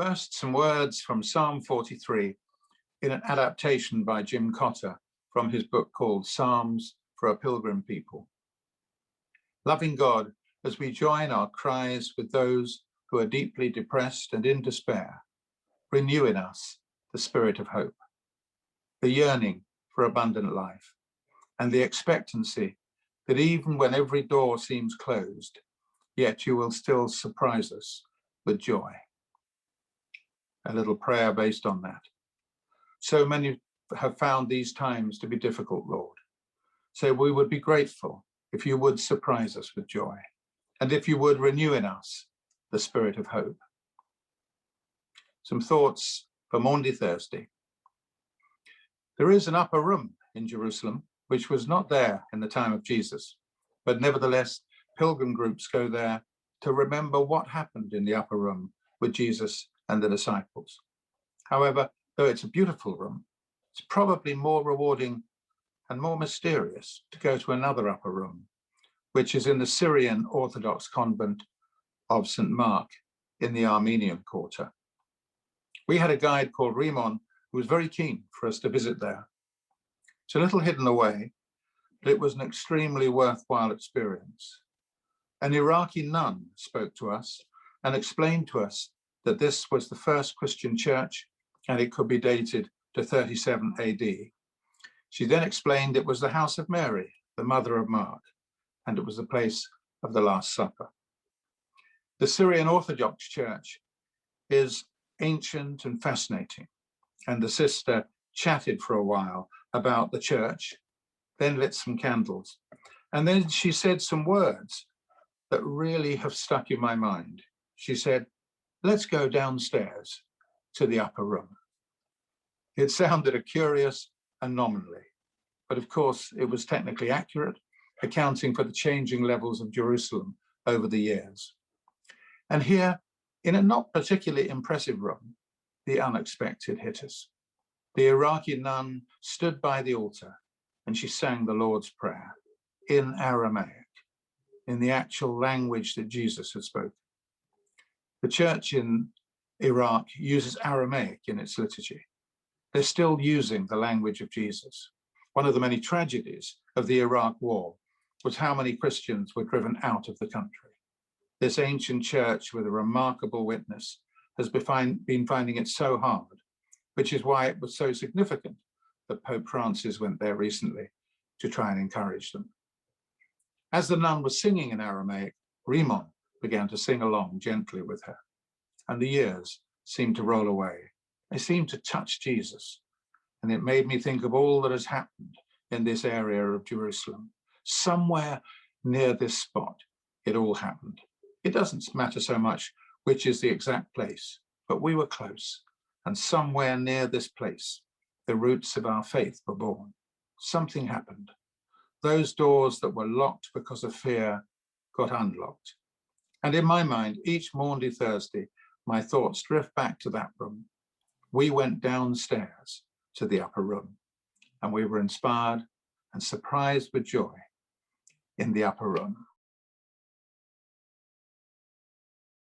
First, some words from Psalm 43 in an adaptation by Jim Cotter from his book called Psalms for a Pilgrim People. Loving God, as we join our cries with those who are deeply depressed and in despair, renew in us the spirit of hope, the yearning for abundant life, and the expectancy that even when every door seems closed, yet you will still surprise us with joy. A little prayer based on that. So many have found these times to be difficult, Lord. So we would be grateful if you would surprise us with joy, and if you would renew in us the spirit of hope. Some thoughts for Maundy Thursday. There is an upper room in Jerusalem, which was not there in the time of Jesus, but nevertheless, pilgrim groups go there to remember what happened in the upper room with Jesus and the disciples. However, though it's a beautiful room, it's probably more rewarding and more mysterious to go to another upper room, which is in the Syrian Orthodox convent of St Mark in the Armenian quarter. We had a guide called Rimon who was very keen for us to visit there. It's a little hidden away, but it was an extremely worthwhile experience. An Iraqi nun spoke to us and explained to us that this was the first Christian church and it could be dated to 37 AD. She then explained it was the house of Mary, the mother of Mark, and it was the place of the Last Supper. The Syrian Orthodox Church is ancient and fascinating, and the sister chatted for a while about the church, then lit some candles, and then she said some words that really have stuck in my mind. She said, "Let's go downstairs to the upper room." It sounded a curious anomaly, but of course it was technically accurate, accounting for the changing levels of Jerusalem over the years. And here, in a not particularly impressive room, the unexpected hit us. The Iraqi nun stood by the altar and she sang the Lord's Prayer in Aramaic, in the actual language that Jesus had spoken. The church in Iraq uses Aramaic in its liturgy. They're still using the language of Jesus. One of the many tragedies of the Iraq War was how many Christians were driven out of the country. This ancient church with a remarkable witness has been finding it so hard, which is why it was so significant that Pope Francis went there recently to try and encourage them. As the nun was singing in Aramaic, Rimon began to sing along gently with her, and the years seemed to roll away. They seemed to touch Jesus, and it made me think of all that has happened in this area of Jerusalem. Somewhere near this spot, it all happened. It doesn't matter so much which is the exact place, but we were close, and somewhere near this place, the roots of our faith were born. Something happened. Those doors that were locked because of fear got unlocked. And in my mind, each Maundy Thursday, my thoughts drift back to that room. We went downstairs to the upper room, and we were inspired and surprised with joy in the upper room.